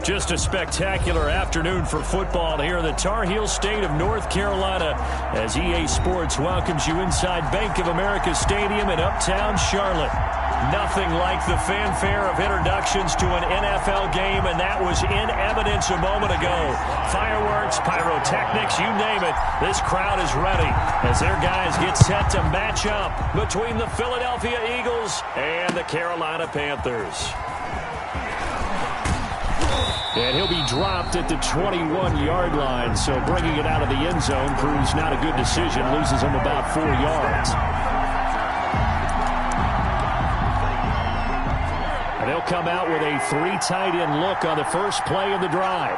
Just a spectacular afternoon for football here in the Tar Heel state of North Carolina as EA Sports welcomes you inside Bank of America Stadium in uptown Charlotte. Nothing like the fanfare of introductions to an NFL game, and that was in evidence a moment ago. Fireworks, pyrotechnics, you name it. This crowd is ready as their guys get set to match up between the Philadelphia Eagles and the Carolina Panthers. And he'll be dropped at the 21-yard line, so bringing it out of the end zone proves not a good decision, loses him about 4 yards. And they'll come out with a 3 tight end look on the first play of the drive.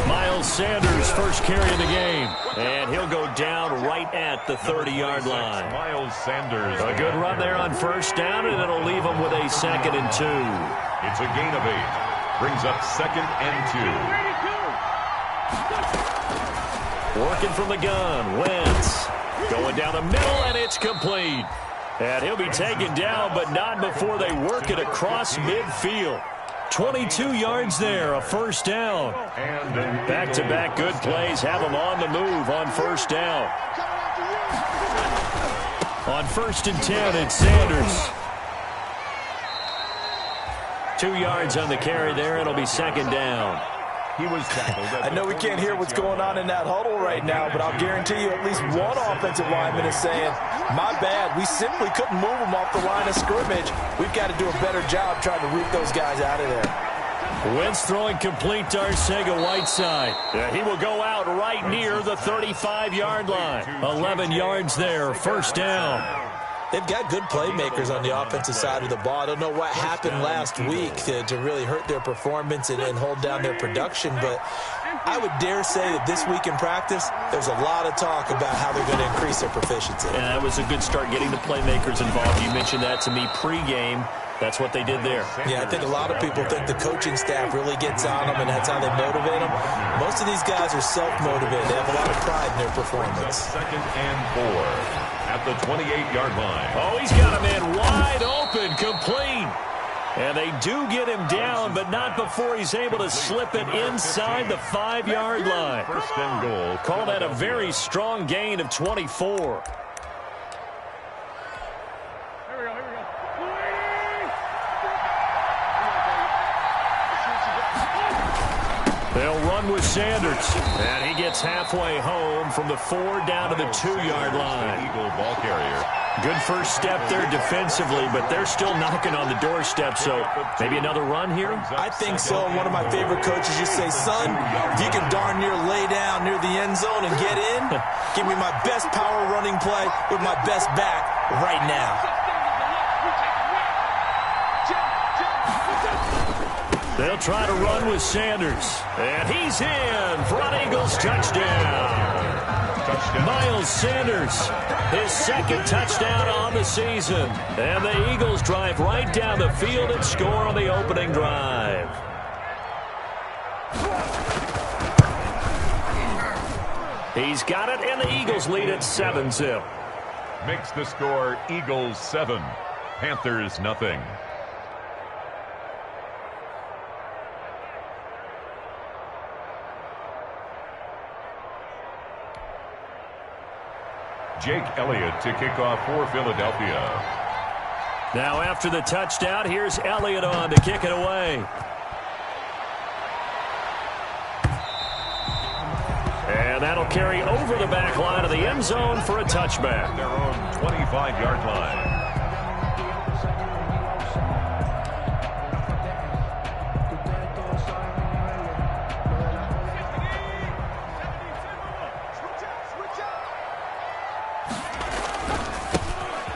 Miles Sanders, first carry of the game. And he'll go down right at the 30-yard line. Miles Sanders. A good run there on first down, and it'll leave him with a 2nd and 2. It's a gain of 8. Brings up 2nd and 2. Working from the gun. Wentz going down the middle, and it's complete. And he'll be taken down, but not before they work it across midfield. 22 yards there, a first down. Back-to-back good plays have them on the move on first down. On 1st and 10, it's Sanders. 2 yards on the carry there. It'll be 2nd down. He was tackled. I know we can't hear what's going on in that huddle right now, but I'll guarantee you at least one offensive lineman is saying, my bad, we simply couldn't move them off the line of scrimmage. We've got to do a better job trying to root those guys out of there. Wentz throwing complete to Arcega-Whiteside. He will go out right near the 35-yard line. 11 yards there, first down. They've got good playmakers on the offensive side of the ball. I don't know what happened last week to really hurt their performance and hold down their production, but I would dare say that this week in practice, there's a lot of talk about how they're going to increase their proficiency. And that was a good start getting the playmakers involved. You mentioned that to me pregame. That's what they did there. Yeah, I think a lot of people think the coaching staff really gets on them, and that's how they motivate them. Most of these guys are self-motivated. They have a lot of pride in their performance. 2nd and 4 at the 28-yard line. Oh, he's got a man wide open, complete. And they do get him down, but not before he's able to slip it inside the 5-yard line. First and goal. Call that a very strong gain of 24. They'll run with Sanders. And he gets halfway home from the 4 down to the 2-yard line. Eagle ball carrier. Good first step there defensively, but they're still knocking on the doorstep, so maybe another run here? I think so. One of my favorite coaches just say, son, if you can darn near lay down near the end zone and get in, give me my best power running play with my best back right now. They'll try to run with Sanders. And he's in for an Eagles touchdown. Miles Sanders, his 2nd touchdown on the season. And the Eagles drive right down the field and score on the opening drive. He's got it, and the Eagles lead at 7-0. Makes the score Eagles 7, Panthers nothing. Jake Elliott to kick off for Philadelphia. Now after the touchdown, here's Elliott on to kick it away. And that'll carry over the back line of the end zone for a touchback. Their own 25-yard line.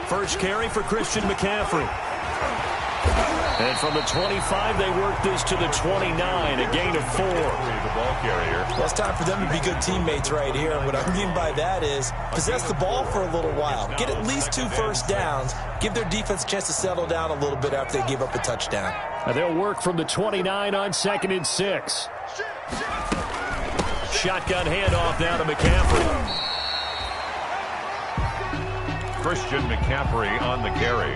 First carry for Christian McCaffrey. And from the 25, they work this to the 29, a gain of 4. The ball carrier. Well, it's time for them to be good teammates right here. And what I mean by that is possess the ball for a little while. Get at least 2 first downs. Give their defense a chance to settle down a little bit after they give up a touchdown. And they'll work from the 29 on 2nd and 6. Shotgun handoff now to McCaffrey. Christian McCaffrey on the carry.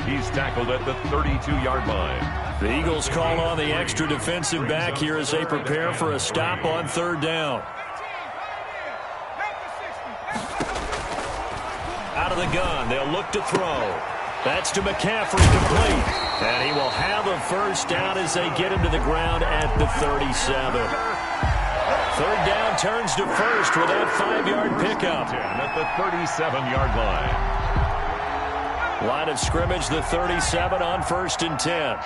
He's tackled at the 32-yard line. The Eagles call on the extra defensive back here as they prepare for a stop on third down. Out of the gun, they'll look to throw. That's to McCaffrey, complete. And he will have a first down as they get him to the ground at the 37. Third down turns to first with that 5-yard pickup. At the 37-yard line. Line of scrimmage, the 37 on 1st and 10.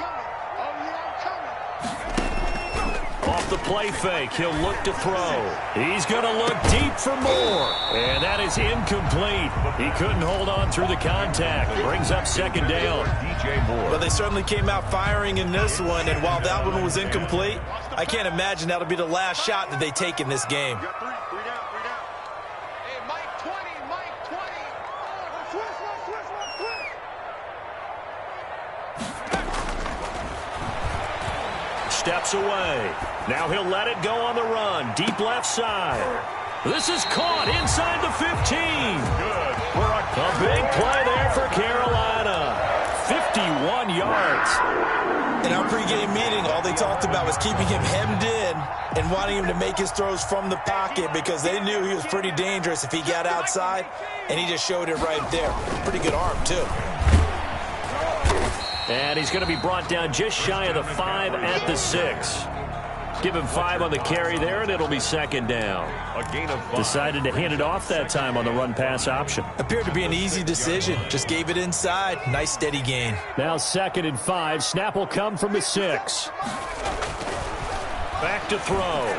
Off the play fake, he'll look to throw. He's going to look deep for more. And that is incomplete. He couldn't hold on through the contact. Brings up second down. Well, they certainly came out firing in this one, and while that one was incomplete, I can't imagine that'll be the last shot that they take in this game. Steps away. Now he'll let it go on the run. Deep left side. This is caught inside the 15. Good. A big play there for Carolina. 51 yards. In our pregame meeting, all they talked about was keeping him hemmed in and wanting him to make his throws from the pocket because they knew he was pretty dangerous if he got outside, and he just showed it right there. Pretty good arm, too. And he's going to be brought down just shy of the 5 at the 6. Give him 5 on the carry there, and it'll be second down. A gain of 5. Decided to hand it off that time on the run-pass option. Appeared to be an easy decision. Just gave it inside. Nice, steady gain. Now 2nd and 5. Snap will come from the 6. Back to throw.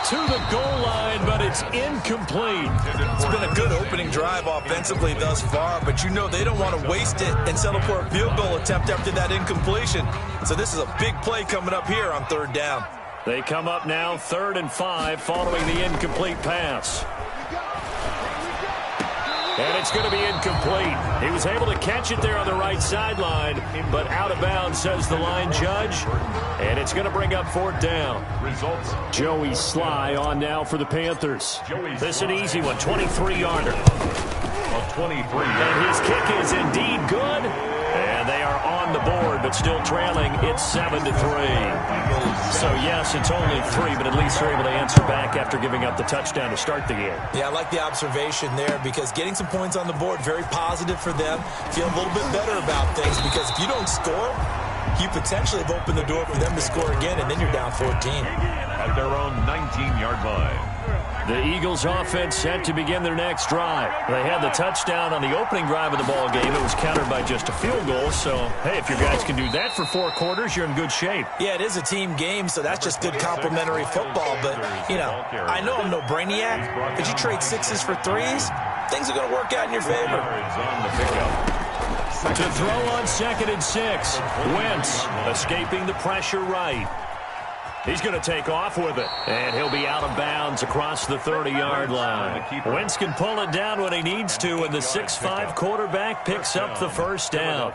To the goal line, but it's incomplete. It's been a good opening drive offensively thus far, but you know they don't want to waste it and settle for a field goal attempt after that incompletion. So this is a big play coming up here on third down. They come up now 3rd and 5 following the incomplete pass. And it's going to be incomplete. He was able to catch it there on the right sideline, but out of bounds, says the line judge. And it's going to bring up 4th down. Results. Joey Sly on now for the Panthers. This is an easy one, 23-yarder. A 23. And his kick is indeed good. And they are on the board, but still trailing. It's 7-3. So, yes, it's only 3, but at least they're able to answer back after giving up the touchdown to start the game. Yeah, I like the observation there because getting some points on the board, very positive for them. Feel a little bit better about things because if you don't score, you potentially have opened the door for them to score again, and then you're down 14. At their own 19-yard line. The Eagles offense set to begin their next drive. They had the touchdown on the opening drive of the ball game. It was countered by just a field goal. So, hey, if your guys can do that for 4 quarters, you're in good shape. Yeah, it is a team game, so that's just good complimentary football. But, you know, I know I'm no brainiac, but you trade 6s for 3s, things are going to work out in your favor. On the pickup. To throw on 2nd and 6. Wentz escaping the pressure right. He's going to take off with it, and he'll be out of bounds across the 30-yard line. Wentz can pull it down when he needs to, and the 6'5 quarterback picks up the first down.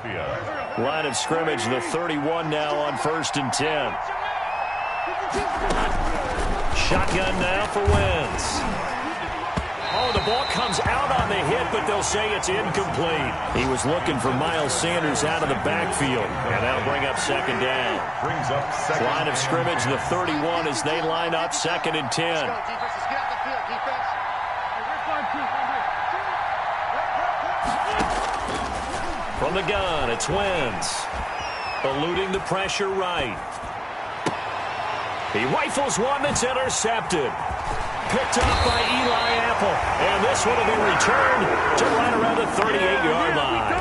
Line of scrimmage, the 31 now on 1st and 10. Shotgun now for Wentz. Oh, the ball comes out on the hit, but they'll say it's incomplete. He was looking for Miles Sanders out of the backfield, and that'll bring up second down. Brings up second. Line of scrimmage, the 31 as they line up 2nd and 10. From the gun, it's Wentz. Eluding the pressure right. He rifles one that's intercepted. Picked up by Eli Apple. And this one will be returned to right around the 38-yard line.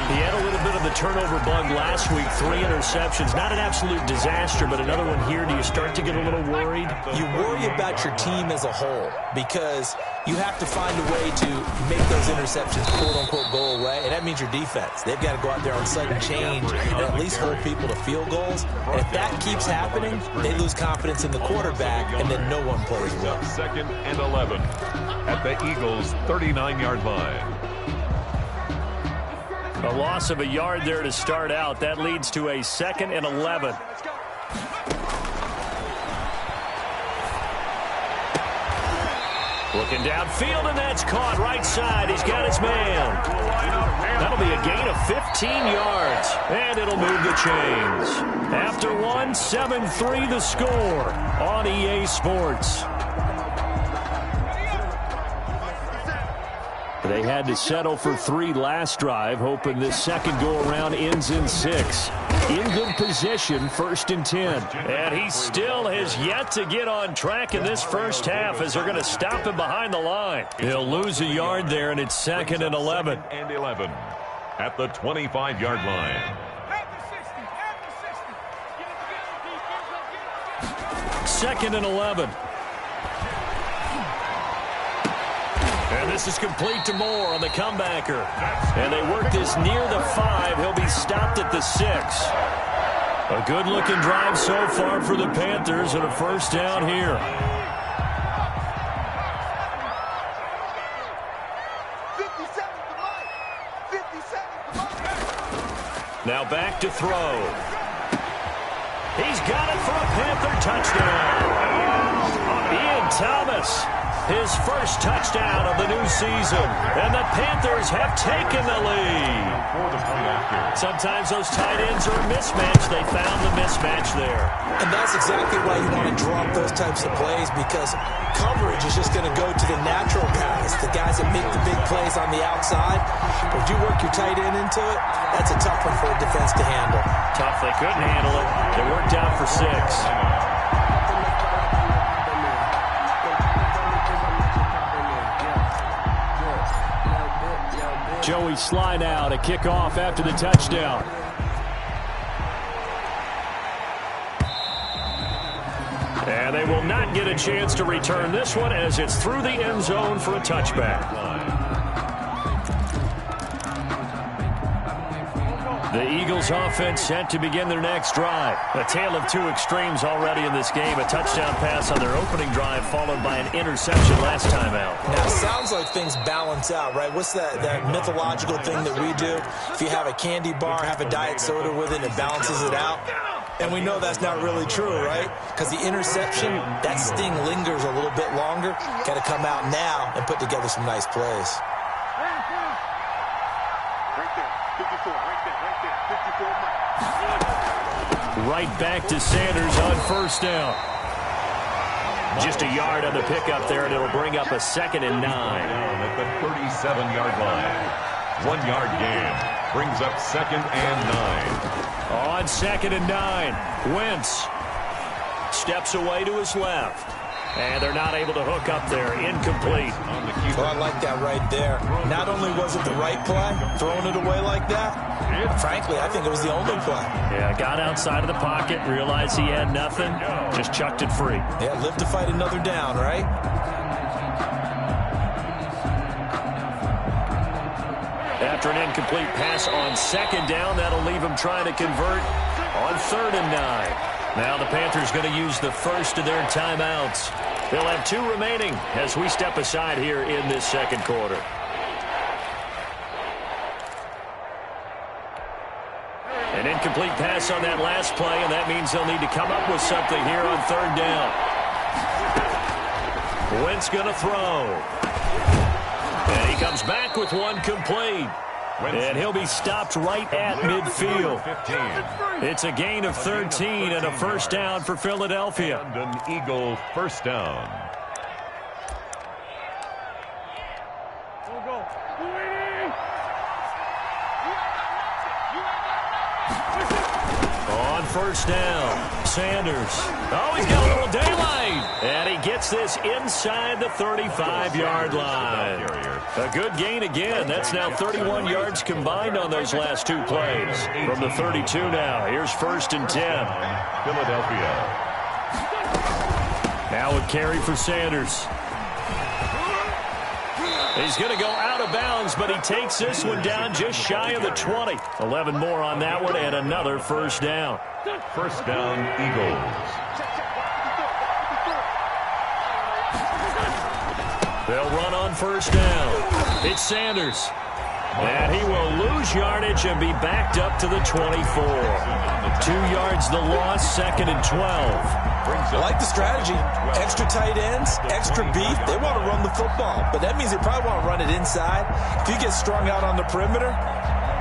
He had a little bit of the turnover bug last week. 3 interceptions. Not an absolute disaster, but another one here. Do you start to get a little worried? You worry about your team as a whole because you have to find a way to make those interceptions quote-unquote go away, and that means your defense. They've got to go out there on sudden change and at least hold people to field goals. And if that keeps happening, they lose confidence in the quarterback, and then no one plays well. 2nd and 11 at the Eagles' 39-yard line. A loss of a yard there to start out. That leads to a 2nd and 11. Looking downfield, and that's caught right side. He's got his man. That'll be a gain of 15 yards, and it'll move the chains. After one, 7-3 the score on EA Sports. They had to settle for 3 last drive, hoping this second go-around ends in 6. In good position, 1st and 10. And he still has yet to get on track in this first half as they're going to stop him behind the line. He'll lose a yard there, and it's 2nd and 11. And 11 at the 25-yard line. 2nd and 11. And this is complete to Moore on the comebacker. And they work this near the 5. He'll be stopped at the 6. A good-looking drive so far for the Panthers and a first down here. Now back to throw. He's got it for a Panther touchdown. Ian Thomas. His first touchdown of the new season. And the Panthers have taken the lead. Sometimes those tight ends are a mismatch. They found the mismatch there. And that's exactly why you want to draw up those types of plays, because coverage is just going to go to the natural guys, the guys that make the big plays on the outside. But if you work your tight end into it, that's a tough one for a defense to handle. Tough. They couldn't handle it. They worked out for 6. Joey Sly now to kick off after the touchdown. And they will not get a chance to return this one as it's through the end zone for a touchback. The Eagles offense set to begin their next drive. A tale of 2 extremes already in this game. A touchdown pass on their opening drive followed by an interception last time out. Now, it sounds like things balance out, right? What's that mythological thing that we do? If you have a candy bar, have a diet soda with it, it balances it out. And we know that's not really true, right? Because the interception, that sting lingers a little bit longer. Got to come out now and put together some nice plays. Right back to Sanders on first down. Just a yard on the pickup there, and it'll bring up a 2nd and 9. At the 37-yard line. 1-yard gain. Brings up 2nd and 9. On 2nd and 9. Wentz steps away to his left. And they're not able to hook up there. Incomplete. Well, I like that right there. Not only was it the right play, throwing it away like that, frankly, I think it was the only play. Yeah, got outside of the pocket, realized he had nothing, just chucked it free. Yeah, live to fight another down, right? After an incomplete pass on 2nd down, that'll leave him trying to convert on 3rd and 9. Now the Panthers going to use the first of their timeouts. They'll have 2 remaining as we step aside here in this second quarter. An incomplete pass on that last play, and that means they'll need to come up with something here on 3rd down. Wentz going to throw. And he comes back with one complete. And he'll be stopped right at midfield. It's a gain of 13 and a first down for Philadelphia. And an Eagle first down. On first down, Sanders. Oh, he's got a little daylight. And he gets this inside the 35-yard line. A good gain again. That's now 31 yards combined on those last 2 plays. From the 32 now, here's 1st and 10. Philadelphia. Now a carry for Sanders. He's going to go out of bounds, but he takes this one down just shy of the 20. 11 more on that one and another first down. First down, Eagles. They'll run on first down. It's Sanders. And he will lose yardage and be backed up to the 24. 2 yards the loss, 2nd and 12. I like the strategy. Extra tight ends, extra beef. They want to run the football, but that means they probably want to run it inside. If you get strung out on the perimeter,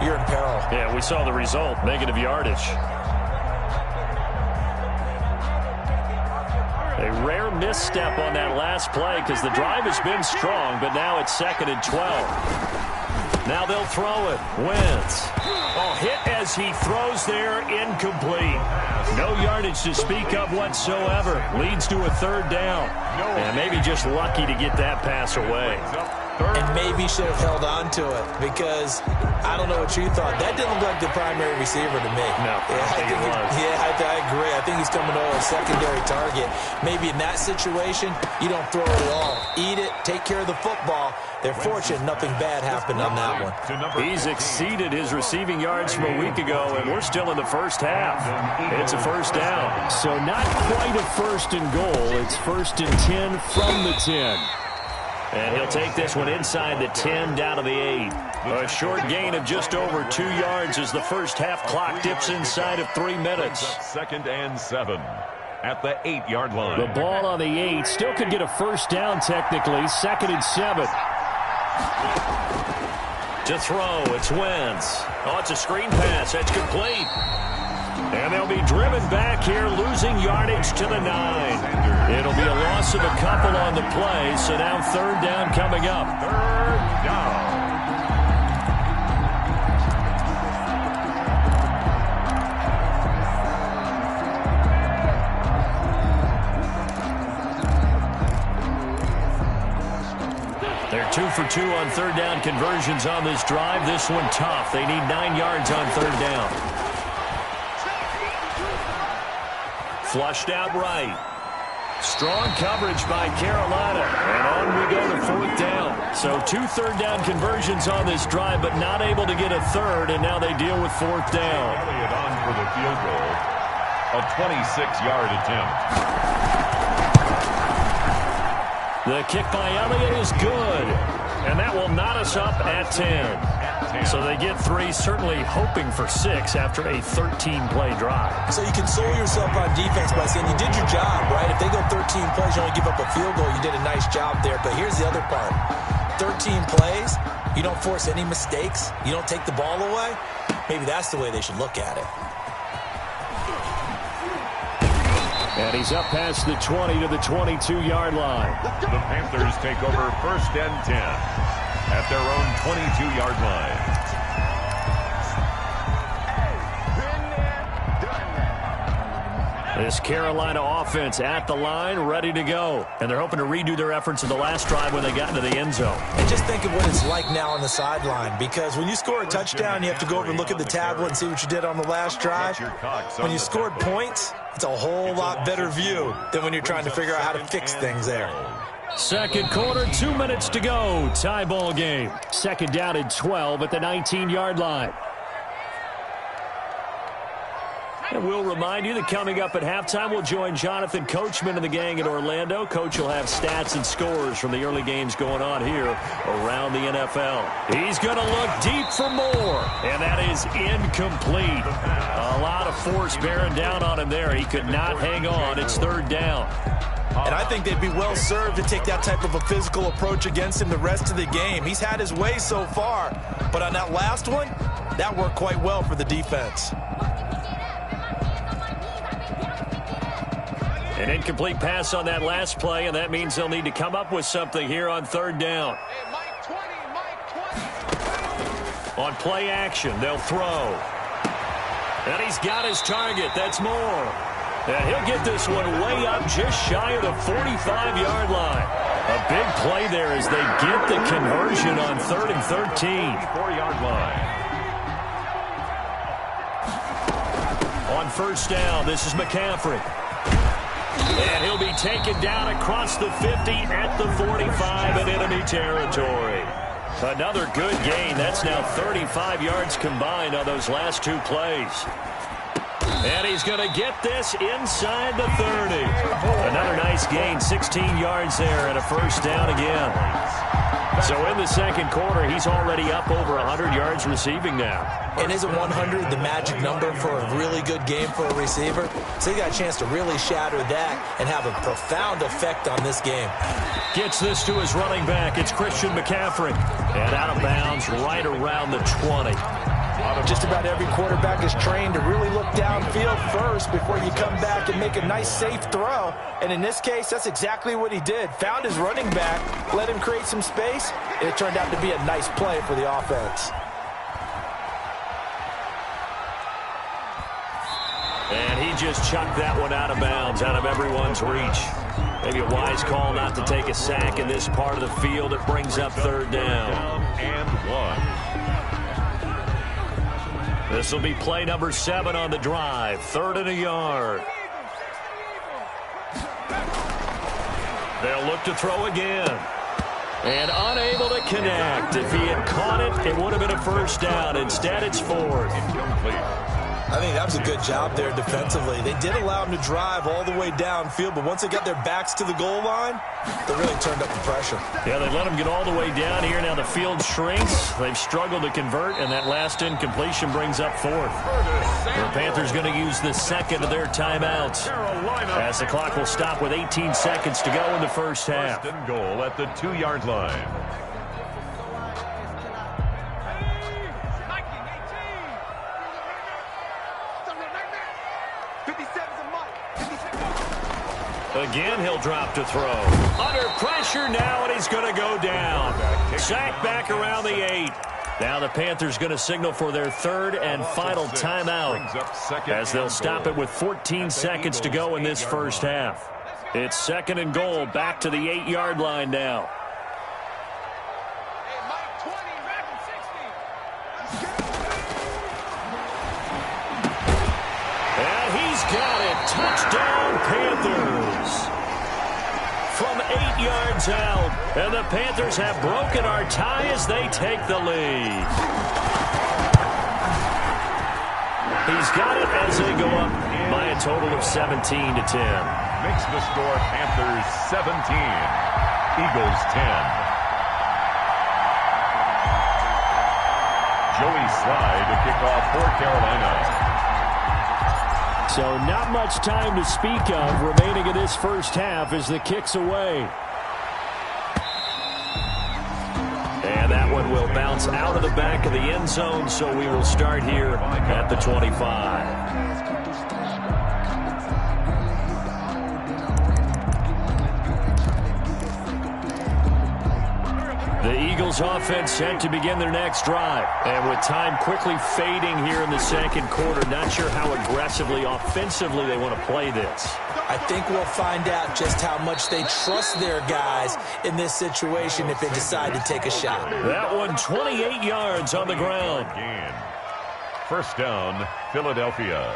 you're in peril. Yeah, we saw the result, negative yardage. A rare misstep on that last play because the drive has been strong, but now it's 2nd and 12. Now they'll throw it. Wentz. Oh, hit as he throws there, incomplete. No yardage to speak of whatsoever. Leads to a 3rd down. And maybe just lucky to get that pass away. And maybe should have held on to it because I don't know what you thought. That didn't look like the primary receiver to me. No, I agree. I think he's coming to a secondary target. Maybe in that situation, you don't throw it at all. Eat it, take care of the football. They're fortunate nothing bad happened on that one. He's exceeded his receiving yards from a week ago, and we're still in the first half. It's a 1st down. So not quite a 1st and goal. It's 1st and 10 from the 10. And he'll take this one inside the 10 down to the 8. A short gain of just over 2 yards as the first half clock dips inside of 3 minutes. 2nd and 7 at the 8-yard line. The ball on the 8 still could get a 1st down technically. 2nd and 7. To throw, it's Wentz. Oh, it's a screen pass. That's complete. And they'll be driven back here, losing yardage to the 9. It'll be a loss of a couple on the play, so now 3rd down coming up. 3rd down. They're 2 for 2 on 3rd down conversions on this drive. This one tough. They need 9 yards on 3rd down. Flushed out right. Strong coverage by Carolina. And on we go to 4th down. So 2 3rd down conversions on this drive, but not able to get a 3rd, and now they deal with 4th down. Elliott on for the field goal. A 26-yard attempt. The kick by Elliott is good. And that will knot us up at 10. So they get 3, certainly hoping for 6 after a 13-play drive. So you console yourself on defense by saying you did your job, right? If they go 13 plays, you only give up a field goal, you did a nice job there. But here's the other part. 13 plays, you don't force any mistakes, you don't take the ball away. Maybe that's the way they should look at it. And he's up past the 20 to the 22-yard line. The Panthers take over 1st and 10 at their own 22-yard line. This Carolina offense at the line, ready to go. And they're hoping to redo their efforts in the last drive when they got into the end zone. And just think of what it's like now on the sideline, because when you score a touchdown, you have to go over and look at the tablet and see what you did on the last drive. When you scored points, it's a whole lot better view than when you're trying to figure out how to fix things there. 2nd quarter, 2 minutes to go. Tie ball game. 2nd down and 12 at the 19-yard line. And we'll remind you that coming up at halftime, we'll join Jonathan Coachman and the gang in Orlando. Coach will have stats and scores from the early games going on here around the NFL. He's going to look deep for more, and that is incomplete. A lot of force bearing down on him there. He could not hang on. It's 3rd down. And I think they'd be well served to take that type of a physical approach against him the rest of the game. He's had his way so far, but on that last one, that worked quite well for the defense. An incomplete pass on that last play, and that means they'll need to come up with something here on 3rd down. On play action, they'll throw. And he's got his target. That's Moore. And he'll get this one way up just shy of the 45-yard line. A big play there as they get the conversion on 3rd and 13. 4-yard line. On 1st down, this is McCaffrey. And he'll be taken down across the 50 at the 45 in enemy territory. Another good gain. That's now 35 yards combined on those last 2 plays. And he's going to get this inside the 30. Another nice gain, 16 yards there and a 1st down again. So in the second quarter, he's already up over 100 yards receiving now. And isn't 100 the magic number for a really good game for a receiver? So he got a chance to really shatter that and have a profound effect on this game. Gets this to his running back. It's Christian McCaffrey. And out of bounds right around the 20. Just about every quarterback is trained to really look downfield first before you come back and make a nice, safe throw. And in this case, that's exactly what he did. Found his running back, let him create some space, and it turned out to be a nice play for the offense. And he just chucked that one out of bounds, out of everyone's reach. Maybe a wise call not to take a sack in this part of the field. It brings up third down. And 1. This will be play number 7 on the drive. 3rd and a yard. They'll look to throw again. And unable to connect. If he had caught it, it would have been a first down. Instead, it's 4th. Incomplete. I think that was a good job there defensively. They did allow him to drive all the way downfield, but once they got their backs to the goal line, they really turned up the pressure. Yeah, they let him get all the way down here. Now the field shrinks. They've struggled to convert, and that last incompletion brings up 4th. The Panthers going to use the second of their timeouts, as the clock will stop with 18 seconds to go in the first half. First and goal at the 2-yard line. Again, he'll drop to throw. Under pressure now, and he's going to go down. Sacked back around the 8. Now the Panthers going to signal for their 3rd and final timeout, as they'll stop it with 14 seconds to go in this first half. It's 2nd and goal, back to the 8-yard line now. And he's got it. Touchdown, Panthers. From 8 yards out, and the Panthers have broken our tie as they take the lead. He's got it as they go up by a total of 17-10. Makes the score Panthers 17, Eagles 10. Joey Slye to kick off for Carolina. So not much time to speak of remaining in this first half as the kick's away. And that one will bounce out of the back of the end zone, so we will start here at the 25. The Eagles offense set to begin their next drive. And with time quickly fading here in the second quarter, not sure how aggressively, offensively they want to play this. I think we'll find out just how much they trust their guys in this situation if they decide to take a shot. That one 28 yards on the ground. Again. First down, Philadelphia.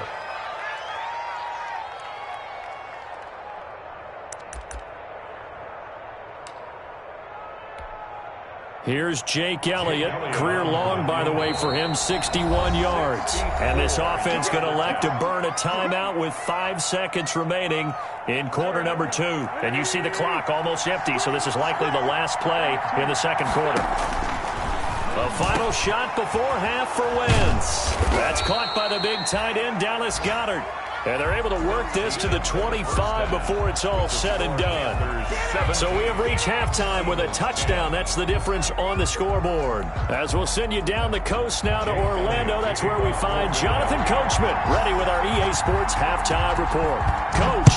Here's Jake Elliott. Career long, by the way, for him, 61 yards. And this offense going to elect to burn a timeout with 5 seconds remaining in quarter number 2. And you see the clock almost empty, so this is likely the last play in the second quarter. A final shot before half for Wentz. That's caught by the big tight end, Dallas Goedert. And they're able to work this to the 25 before it's all said and done. So we have reached halftime with a touchdown. That's the difference on the scoreboard. As we'll send you down the coast now to Orlando, that's where we find Jonathan Coachman, ready with our EA Sports halftime report. Coach,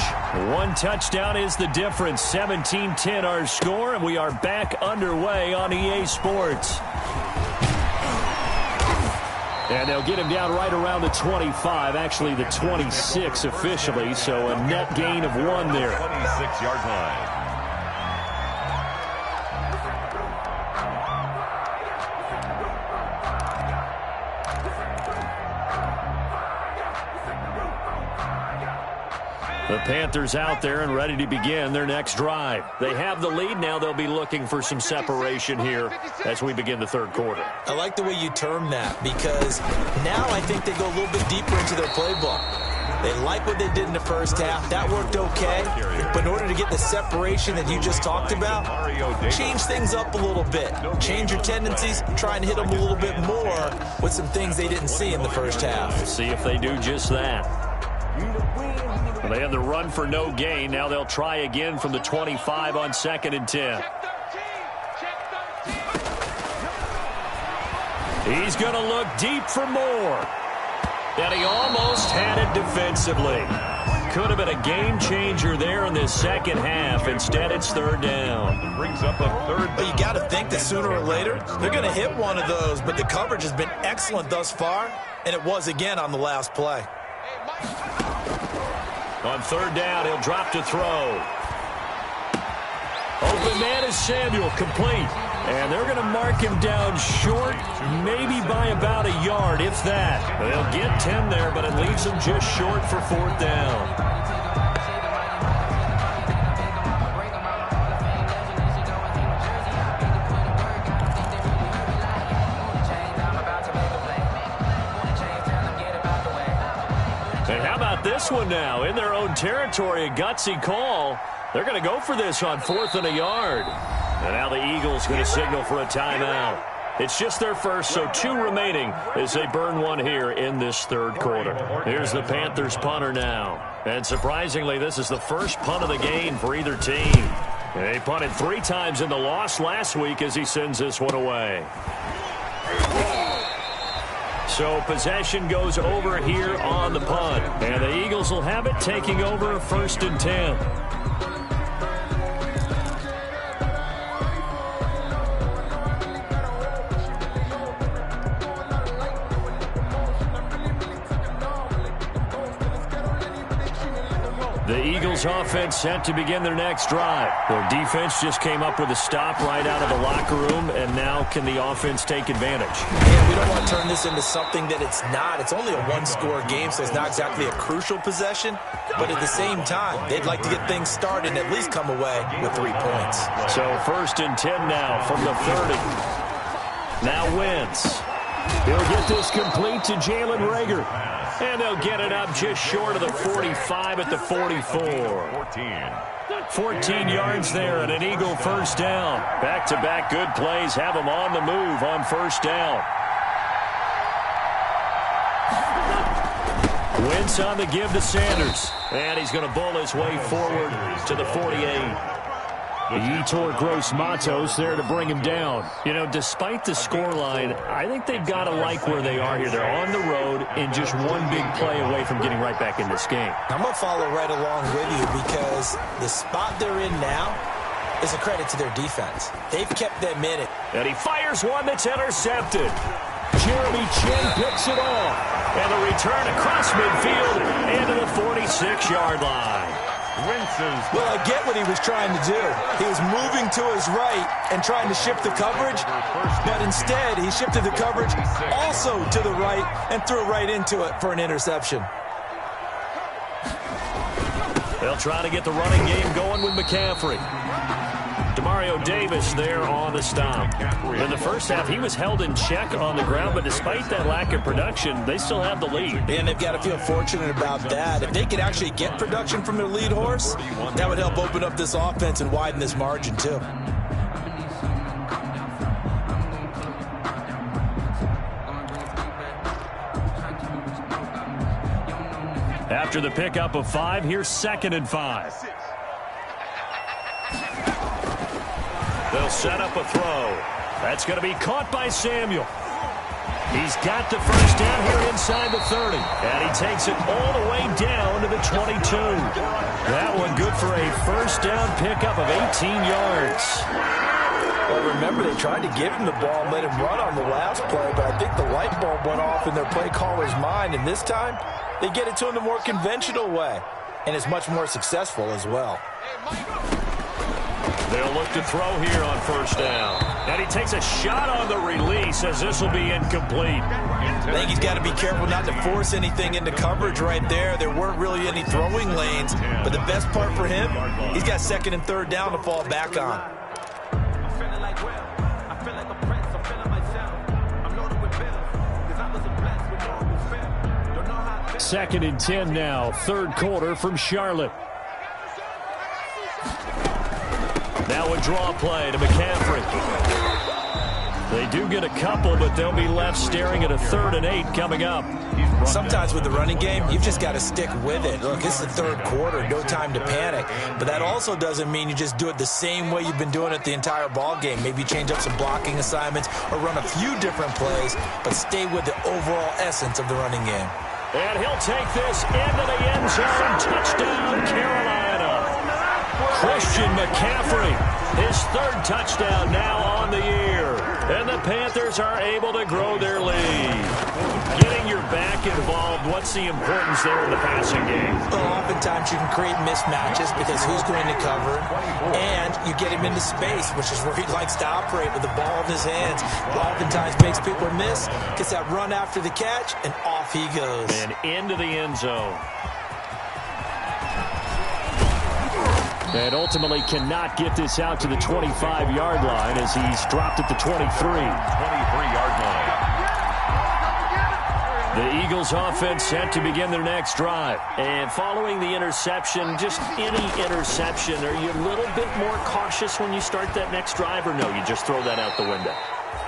1 touchdown is the difference. 17-10 our score, and we are back underway on EA Sports. And they'll get him down right around the 25, actually the 26 officially, so a net gain of 1 there. 26-yard line. The Panthers out there and ready to begin their next drive. They have the lead. Now they'll be looking for some separation here as we begin the third quarter. I like the way you term that, because now I think they go a little bit deeper into their playbook. They like what they did in the first half. That worked okay. But in order to get the separation that you just talked about, change things up a little bit. Change your tendencies. Try and hit them a little bit more with some things they didn't see in the first half. We'll see if they do just that. Well, they had the run for no gain. Now they'll try again from the 25 on 2nd and 10. He's going to look deep for more. And he almost had it defensively. Could have been a game changer there in this second half. Instead, it's 3rd down. Brings up a 3rd down. But you got to think that sooner or later, they're going to hit one of those. But the coverage has been excellent thus far, and it was again on the last play. On 3rd down, he'll drop to throw. Open man is Samuel, complete. And they're going to mark him down short, maybe by about a yard, if that. They'll get 10 there, but it leaves them just short for 4th down. And how about this one now? In their own territory, a gutsy call. They're going to go for this on 4th and a yard. And now the Eagles going to signal for a timeout. It's just their first, so 2 remaining as they burn one here in this 3rd quarter. Here's the Panthers punter now. And surprisingly, this is the first punt of the game for either team. They punted 3 times in the loss last week as he sends this one away. So possession goes over here on the punt. And the Eagles will have it, taking over 1st and 10. The Eagles offense set to begin their next drive. Their defense just came up with a stop right out of the locker room, and now can the offense take advantage? Yeah, we don't want to turn this into something that it's not. It's only a 1-score game, so it's not exactly a crucial possession. But at the same time, they'd like to get things started and at least come away with 3 points. So 1st and 10 now from the 30. Now Wentz. He'll get this complete to Jalen Reagor. And they'll get it up just short of the 45 at the 44. 14 yards there and an Eagle 1st down. Back-to-back good plays have them on the move on 1st down. Wentz on the give to Sanders. And he's going to bull his way forward to the 48. Yetur Gross-Matos there to bring him down. You know, despite the scoreline, I think they've got to like where they are here. They're on the road and just one big play away from getting right back in this game. I'm going to follow right along with you because the spot they're in now is a credit to their defense. They've kept them in it. And he fires one that's intercepted. Jeremy Chin picks it off. And the return across midfield into the 46-yard line. Well, I get what he was trying to do. He was moving to his right and trying to shift the coverage, but instead he shifted the coverage also to the right and threw right into it for an interception. They'll try to get the running game going with McCaffrey. Demario Davis there on the stop. In the first half, he was held in check on the ground, but despite that lack of production, they still have the lead. And they've got to feel fortunate about that. If they could actually get production from their lead horse, that would help open up this offense and widen this margin too. After the pickup of 5, here's 2nd and 5. They'll set up a throw. That's going to be caught by Samuel. He's got the 1st down here inside the 30. And he takes it all the way down to the 22. That one good for a 1st down pickup of 18 yards. Well, remember, they tried to give him the ball and let him run on the last play, but I think the light bulb went off in their play caller's mind. And this time, they get it to him the more conventional way. And it's much more successful as well. They'll look to throw here on 1st down. And he takes a shot on the release as this will be incomplete. I think he's got to be careful not to force anything into coverage right there. There weren't really any throwing lanes. But the best part for him, he's got 2nd and 3rd down to fall back on. 2nd and 10 now, third quarter from Charlotte. Now a draw play to McCaffrey. They do get a couple, but they'll be left staring at a 3rd and 8 coming up. Sometimes with the running game, you've just got to stick with it. Look, it's the third quarter, no time to panic. But that also doesn't mean you just do it the same way you've been doing it the entire ball game. Maybe change up some blocking assignments or run a few different plays, but stay with the overall essence of the running game. And he'll take this into the end zone. Touchdown, Carolina. Christian McCaffrey, his 3rd touchdown now on the year. And the Panthers are able to grow their lead. Getting your back involved, what's the importance there in the passing game? Well, oftentimes you can create mismatches because who's going to cover him, and you get him into space, which is where he likes to operate with the ball in his hands. Oftentimes makes people miss, gets that run after the catch, and off he goes. And into the end zone. And ultimately cannot get this out to the 25-yard line as he's dropped at the 23. 23-yard line. The Eagles offense set to begin their next drive. And following the interception, just any interception, are you a little bit more cautious when you start that next drive, or no, you just throw that out the window?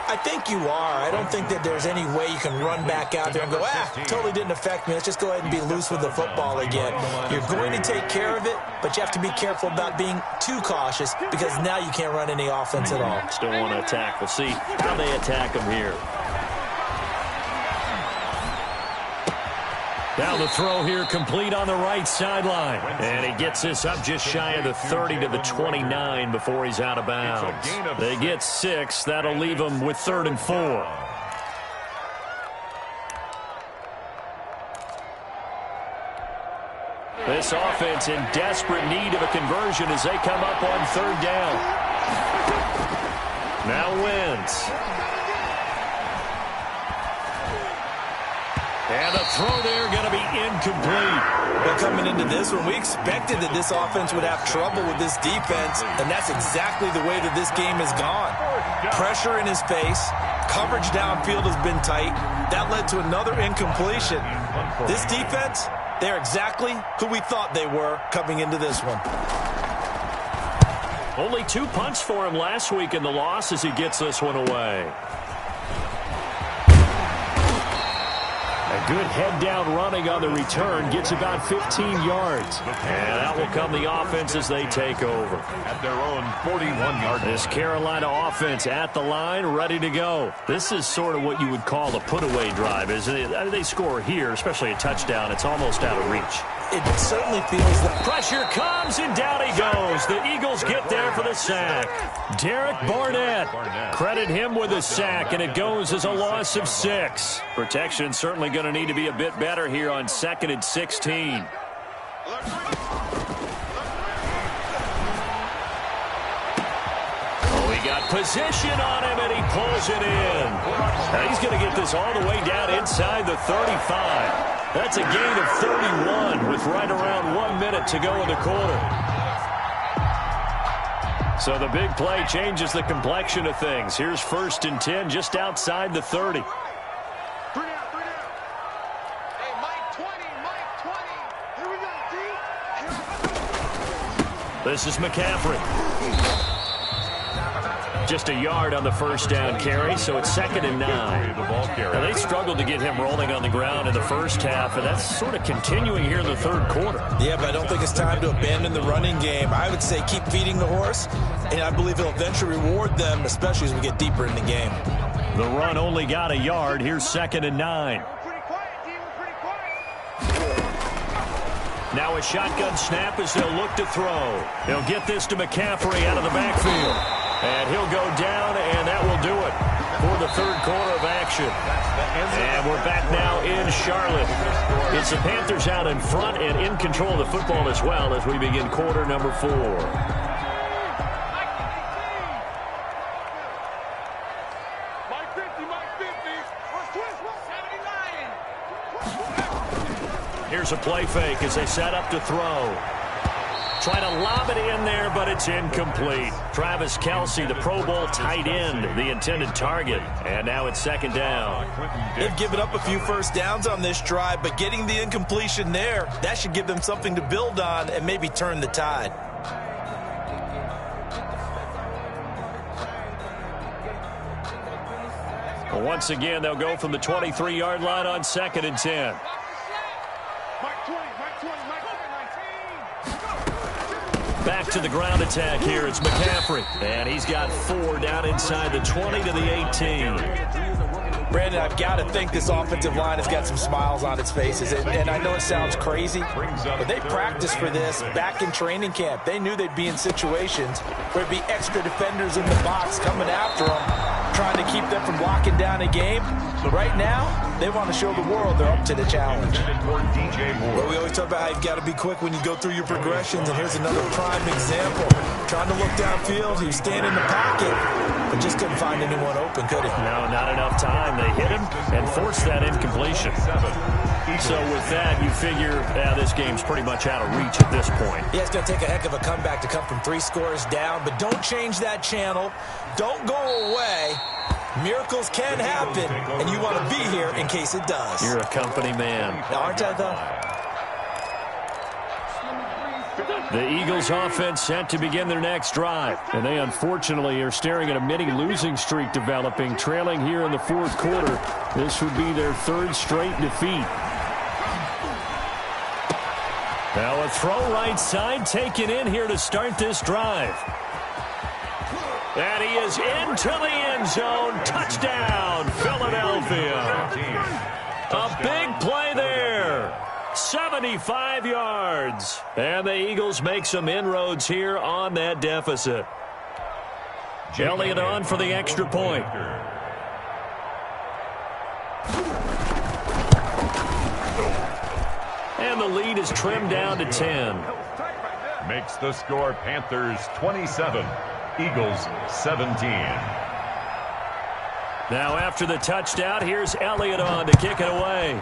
I think you are. I don't think that there's any way you can run back out there and go, totally didn't affect me. Let's just go ahead and be loose with the football again. You're going to take care of it, but you have to be careful about being too cautious because now you can't run any offense at all. Still want to attack. We'll see how they attack them here. Now the throw here complete on the right sideline. And he gets this up just shy of the 30 to the 29 before he's out of bounds. They get 6. That'll leave them with 3rd and 4. This offense in desperate need of a conversion as they come up on 3rd down. Now Wentz. And the throw there going to be incomplete. But coming into this one, we expected that this offense would have trouble with this defense, and that's exactly the way that this game has gone. Pressure in his face, coverage downfield has been tight. That led to another incompletion. This defense, they're exactly who we thought they were coming into this one. Only 2 punts for him last week in the loss as he gets this one away. A good head-down running on the return. Gets about 15 yards. And that will come the offense as they take over. At their own 41-yard line. This Carolina offense at the line, ready to go. This is sort of what you would call a put-away drive, isn't it? They score here, especially a touchdown. It's almost out of reach. It certainly feels that. Pressure comes, and down he goes. The Eagles get there for the sack. Derek Barnett. Credit him with a sack, and it goes as a loss of 6. Protection certainly going to need to be a bit better here on 2nd and 16. Oh, he got position on him, and he pulls it in. Now he's going to get this all the way down inside the 35. That's a gain of 31 with right around 1 minute to go in the quarter. So the big play changes the complexion of things. Here's 1st and 10 just outside the 30. This is McCaffrey. Just a yard on the 1st down carry, so it's 2nd and 9. Now, they struggled to get him rolling on the ground in the first half, and that's sort of continuing here in the 3rd quarter. Yeah, but I don't think it's time to abandon the running game. I would say keep feeding the horse, and I believe he'll eventually reward them, especially as we get deeper in the game. The run only got a yard. Here's 2nd and 9. Now a shotgun snap as they'll look to throw. They'll get this to McCaffrey out of the backfield. And he'll go down, and that will do it for the 3rd quarter of action. And we're back now in Charlotte. It's the Panthers out in front and in control of the football as well as we begin quarter number 4. Here's a play fake as they set up to throw. Trying to lob it in there, but it's incomplete. Travis Kelce, the Pro Bowl tight end, the intended target. And now it's second down. They've given up a few first downs on this drive, but getting the incompletion there, that should give them something to build on and maybe turn the tide. Well, once again, they'll go from the 23-yard line on 2nd and 10. Back to the ground attack here. It's McCaffrey. And he's got 4 down inside the 20 to the 18. Brandon, I've got to think this offensive line has got some smiles on its faces. And I know it sounds crazy, but they practiced for this back in training camp. They knew they'd be in situations where there'd be extra defenders in the box coming after them, trying to keep them from locking down a game. But right now, they want to show the world they're up to the challenge. Well, we always talk about how you've got to be quick when you go through your progressions, and here's another prime example. Trying to look downfield, he was staying in the pocket, but just couldn't find anyone open, could he? No, not enough time. They hit him and forced that incompletion. So with that, you figure this game's pretty much out of reach at this point. Yeah, it's going to take a heck of a comeback to come from 3 scores down, but don't change that channel. Don't go away. Miracles can happen, and you want to be here in case it does. You're a company man. Aren't I, though? The Eagles offense set to begin their next drive. And they unfortunately are staring at a mini losing streak developing, trailing here in the 4th quarter. This would be their 3rd straight defeat. Now a throw right side taken in here to start this drive. And he is into the end zone. Touchdown, Philadelphia. A big play there. 75 yards. And the Eagles make some inroads here on that deficit. Elliott on for the extra point. And the lead is trimmed down to 10. Makes the score Panthers 27, Eagles 17. Now after the touchdown, here's Elliott on to kick it away.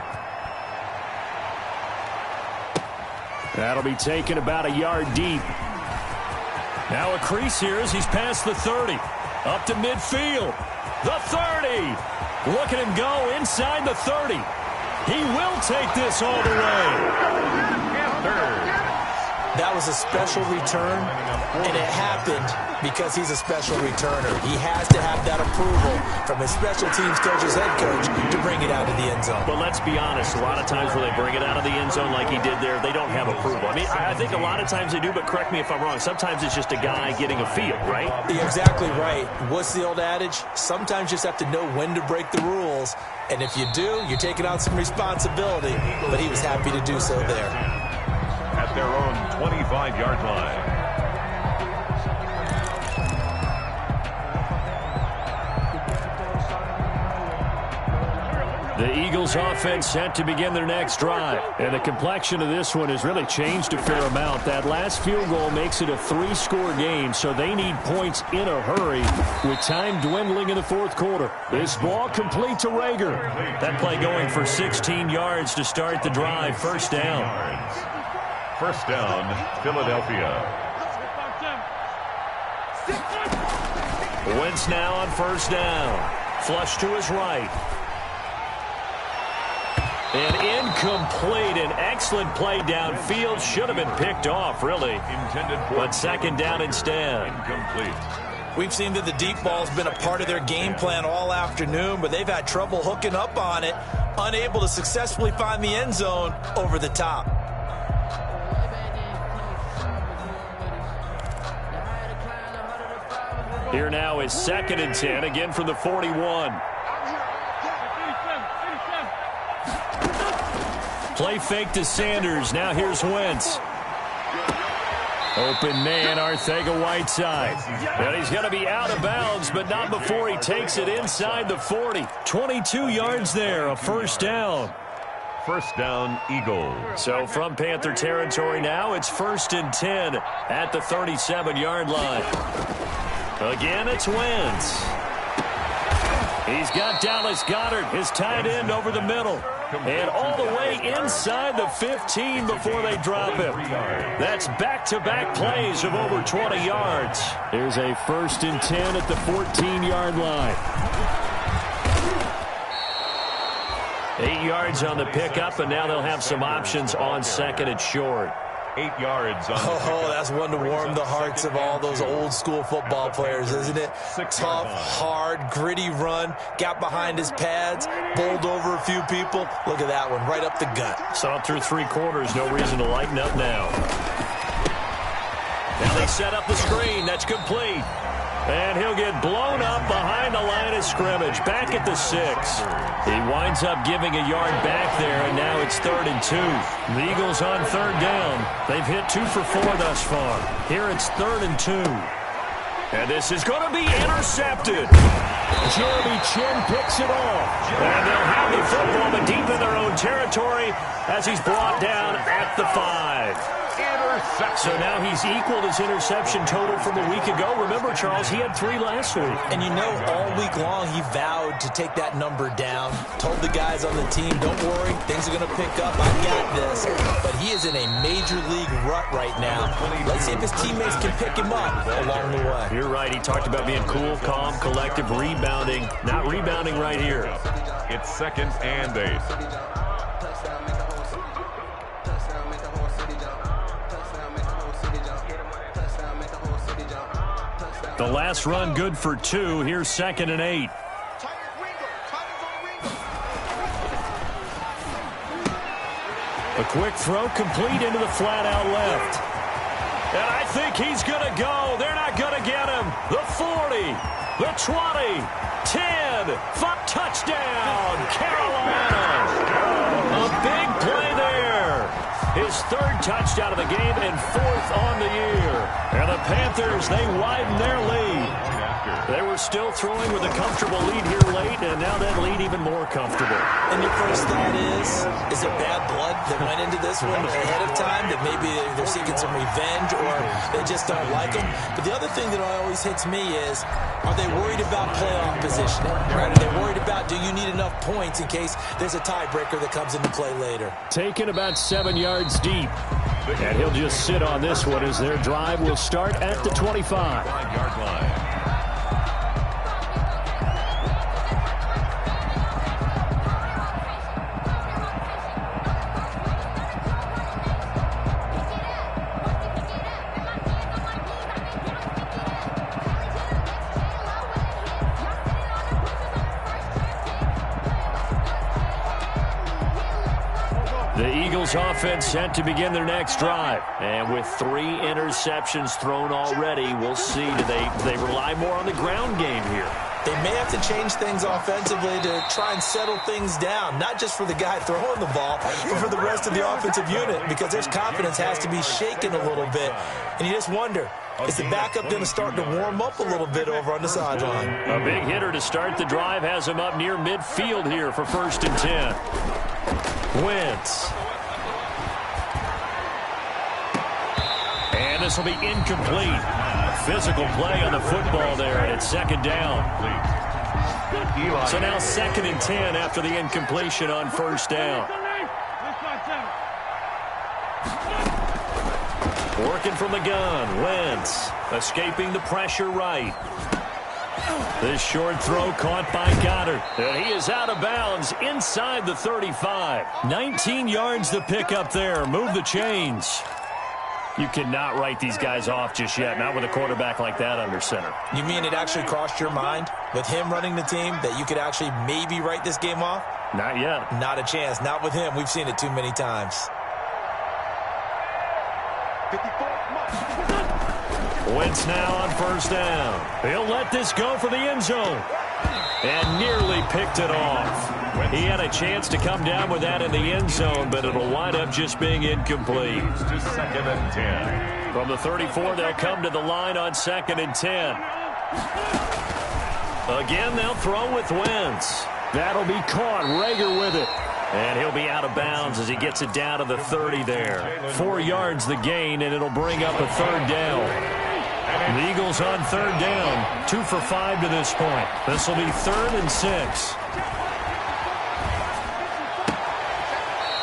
That'll be taken about a yard deep. Now a crease here as he's past the 30. Up to midfield. The 30. Look at him go inside the 30. He will take this all the way. That was a special return, and it happened because he's a special returner. He has to have that approval from his special teams coach's head coach to bring it out of the end zone. But let's be honest, a lot of times when they bring it out of the end zone like he did there, they don't have approval. I mean, I think a lot of times they do, but correct me if I'm wrong. Sometimes it's just a guy getting a feel, right? You're exactly right. What's the old adage? Sometimes you just have to know when to break the rules, and if you do, you're taking on some responsibility, but he was happy to do so there. At their own 25-yard line. The Eagles offense set to begin their next drive. And the complexion of this one has really changed a fair amount. That last field goal makes it a 3-score game, so they need points in a hurry with time dwindling in the 4th quarter. This ball complete to Rager. That play going for 16 yards to start the drive. First down. First down, Philadelphia. Wentz now on first down. Flush to his right. And incomplete. An excellent play downfield. Should have been picked off, really. But second down instead. Incomplete. We've seen that the deep ball's been a part of their game plan all afternoon, but they've had trouble hooking up on it, unable to successfully find the end zone over the top. Here now is 2nd and 10, again from the 41. Play fake to Sanders. Now here's Wentz. Open man, Arcega-Whiteside. And he's going to be out of bounds, but not before he takes it inside the 40. 22 yards there, a first down. First down, Eagles. So from Panther territory now, it's 1st and 10 at the 37-yard line. Again, it's Wentz. He's got Dallas Goedert, his tight end, over the middle. And all the way inside the 15 before they drop him. That's back-to-back plays of over 20 yards. Here's a 1st and 10 at the 14-yard line. 8 yards on the pickup, and now they'll have some options on 2nd and short. 8 yards on the pickup. Oh, that's one to warm the hearts of all those old-school football players, isn't it? Tough, hard, gritty run, got behind his pads, bowled over a few people. Look at that one, right up the gut. Saw it through 3 quarters, no reason to lighten up now. Now they set up the screen, that's complete. And he'll get blown up behind the line of scrimmage, back at the 6. He winds up giving a yard back there, and now it's 3rd and 2. The Eagles on 3rd down. They've hit 2 for 4 thus far. Here it's 3rd and 2. And this is going to be intercepted. Jeremy Chin picks it off. And they'll have the football, but deep in their own territory as he's brought down at the 5. So now he's equaled his interception total from a week ago. Remember, Charles, he had 3 last week. And you know, all week long he vowed to take that number down. Told the guys on the team, don't worry, things are going to pick up. I got this. But he is in a major league rut right now. Let's see if his teammates can pick him up along the way. You're right. He talked about being cool, calm, collective, rebounding. Not rebounding right here. It's 2nd and 8. The last run good for 2. Here's 2nd and 8. A quick throw complete into the flat out left. And I think he's going to go. They're not going to get him. The 40, the 20, 10, 5, touchdown, Carolina. A big play there. His 3rd touchdown of the game and 4th on the year. And the Panthers, they widen their lead. They were still throwing with a comfortable lead here late, and now that lead even more comfortable. And your first thought is it bad blood that went into this one ahead of time, that maybe they're seeking some revenge or they just don't like him? But the other thing that always hits me is, are they worried about playoff positioning? Right? Are they worried about, do you need enough points in case there's a tiebreaker that comes into play later? Taken about 7 yards deep. And he'll just sit on this one as their drive will start at the 25. 5-yard line. The Eagles offense set to begin their next drive. And with 3 interceptions thrown already, we'll see. Do they rely more on the ground game here? They may have to change things offensively to try and settle things down, not just for the guy throwing the ball, but for the rest of the offensive unit, because their confidence has to be shaken a little bit. And you just wonder, is the backup going to start to warm up a little bit over on the sideline? A big hitter to start the drive has him up near midfield here for 1st and 10. Wentz. And this will be incomplete. Physical play on the football there, and it's 2nd down. So now 2nd and 10 after the incompletion on 1st down. Working from the gun, Wentz escaping the pressure right. This short throw caught by Goddard. And he is out of bounds inside the 35. 19 yards to pick up there. Move the chains. You cannot write these guys off just yet, not with a quarterback like that under center. You mean it actually crossed your mind with him running the team that you could actually maybe write this game off? Not yet. Not a chance. Not with him. We've seen it too many times. Wentz now on 1st down. He'll let this go for the end zone. And nearly picked it off. He had a chance to come down with that in the end zone, but it'll wind up just being incomplete. To 2nd and 10. From the 34, they'll come to the line on 2nd and 10. Again, they'll throw with Wentz. That'll be caught. Rager with it. And he'll be out of bounds as he gets it down to the 30 there. 4 yards the gain, and it'll bring up a 3rd down. And The Eagles on third down. 2 for 5 to this point. This will be 3rd and 6.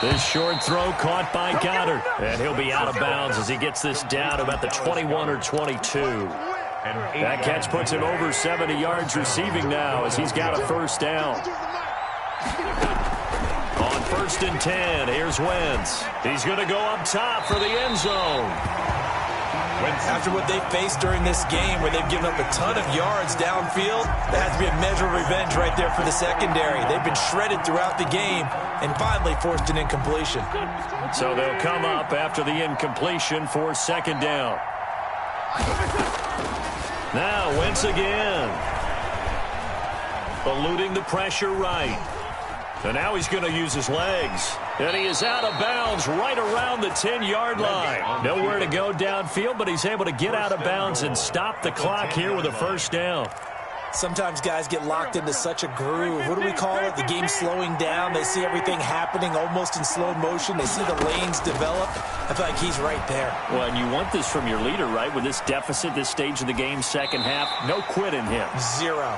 This short throw caught by Goddard. And he'll be out of bounds as he gets this down about the 21 or 22. That catch puts him over 70 yards receiving now as he's got a first down. On 1st and 10, here's Wentz. He's going to go up top for the end zone. After what they faced during this game where they've given up a ton of yards downfield, there has to be a measure of revenge right there for the secondary. They've been shredded throughout the game and finally forced an incompletion. So they'll come up after the incompletion for 2nd down. Now Wentz again. Eluding the pressure right. And now he's going to use his legs. And he is out of bounds right around the 10-yard line. Nowhere to go downfield, but he's able to get out of bounds and stop the clock here with a first down. Sometimes guys get locked into such a groove. What do we call it? The game slowing down. They see everything happening almost in slow motion. They see the lanes develop. I feel like he's right there. Well, and you want this from your leader, right? With this deficit, this stage of the game, second half, no quit in him. 0.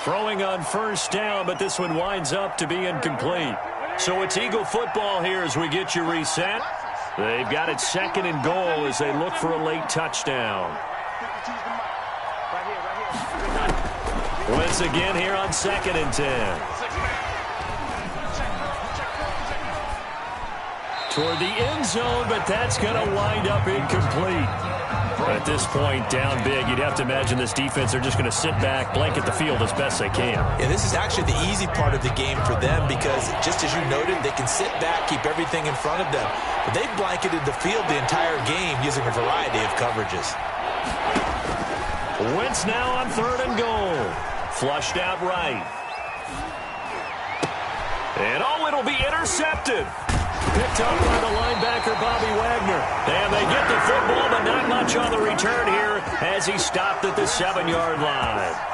Throwing on first down, but this one winds up to be incomplete. So it's Eagle football here as we get you reset. They've got it 2nd and goal as they look for a late touchdown. Once again here on 2nd and 10. Toward the end zone, but that's going to wind up incomplete. At this point, down big, you'd have to imagine this defense, they're just going to sit back, blanket the field as best they can. Yeah, this is actually the easy part of the game for them because, just as you noted, they can sit back, keep everything in front of them. But they've blanketed the field the entire game using a variety of coverages. Wentz now on 3rd and goal. Flushed out right. And it'll be intercepted. Picked up by the linebacker, Bobby Wagner. And they get the football, but not much on the return here as he stopped at the 7-yard line.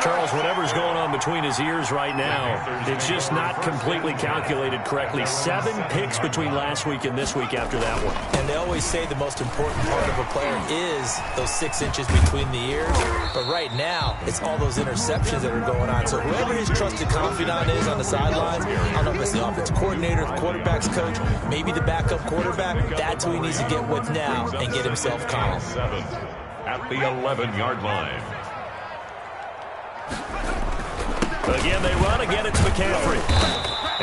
Charles, whatever's going on between his ears right now, it's just not completely calculated correctly. 7 picks between last week and this week after that one. And they always say the most important part of a player is those 6 inches between the ears. But right now, it's all those interceptions that are going on. So whoever his trusted confidant is on the sidelines, I don't know if it's the offensive coordinator, the quarterback's coach, maybe the backup quarterback, that's who he needs to get with now and get himself calm. 7 at the 11-yard line. Again, they run. Again, it's McCaffrey.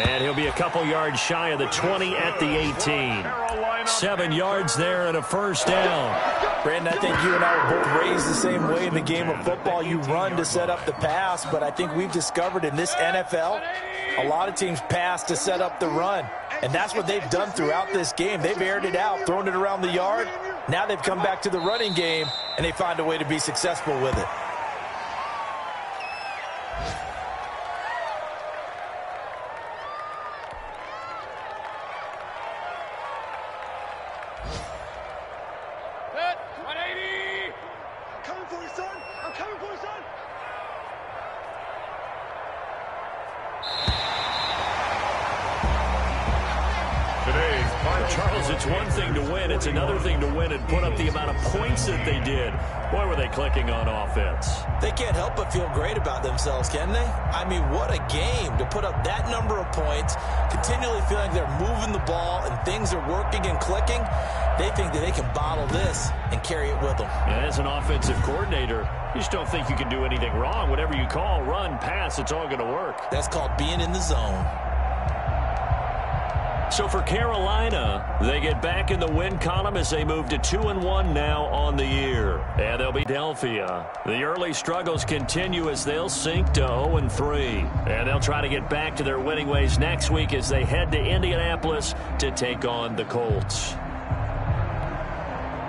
And he'll be a couple yards shy of the 20 at the 18. 7 yards there and a first down. Brandon, I think you and I were both raised the same way in the game of football. You run to set up the pass, but I think we've discovered in this NFL, a lot of teams pass to set up the run. And that's what they've done throughout this game. They've aired it out, thrown it around the yard. Now they've come back to the running game, and they find a way to be successful with it. Charles, it's one thing to win. It's another thing to win and put up the amount of points that they did. Boy, were they clicking on offense. They can't help but feel great about themselves, can they? I mean, what a game to put up that number of points, continually feeling they're moving the ball and things are working and clicking. They think that they can bottle this and carry it with them. And as an offensive coordinator, you just don't think you can do anything wrong. Whatever you call, run, pass, it's all going to work. That's called being in the zone. So for Carolina, they get back in the win column as they move to 2-1 now on the year. And they'll be Philadelphia. The early struggles continue as they'll sink to 0-3. And they'll try to get back to their winning ways next week as they head to Indianapolis to take on the Colts.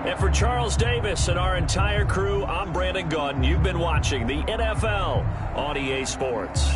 And for Charles Davis and our entire crew, I'm Brandon Gaudin. You've been watching the NFL on EA Sports.